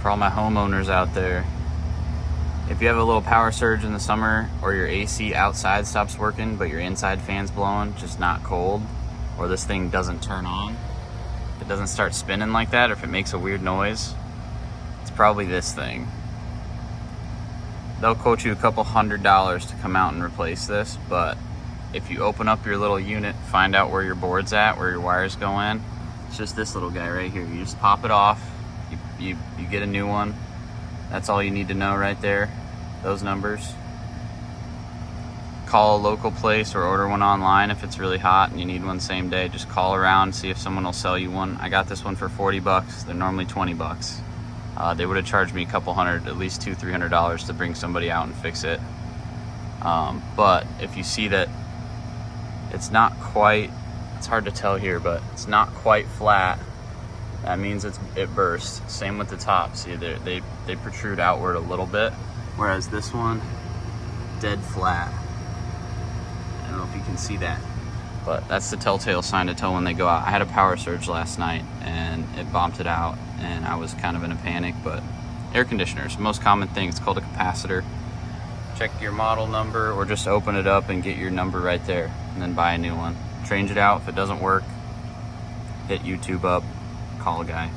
For all my homeowners out there, if you have a little power surge in the summer, or your AC outside stops working but your inside fan's blowing, just not cold, or this thing doesn't turn on, if it doesn't start spinning like that, or if it makes a weird noise, it's probably this thing. They'll quote you a couple $100 to come out and replace this, but if you open up your little unit, find out where your board's at, where your wires go in, it's just this little guy right here. You just pop it off, you get a new one. That's all you need to know right there, those numbers. Call a local place or order one online if it's really hot and you need one same day. Just call around, see if someone will sell you one. I got this one for 40 bucks. They're normally 20 bucks. They would have charged me a couple hundred, at least $200-300 to bring somebody out and fix it. But if you see that it's not quite, it's hard to tell here, but it's not quite flat, that means it burst. Same with the top. See, they protrude outward a little bit, whereas this one, dead flat. I don't know if you can see that, but that's the telltale sign to tell when they go out. I had a power surge last night and it bombed it out, and I was kind of in a panic. But air conditioners, most common thing, it's called a capacitor. Check your model number or just open it up and get your number right there, and then buy a new one. Change it out. If it doesn't work, hit YouTube up, call a guy.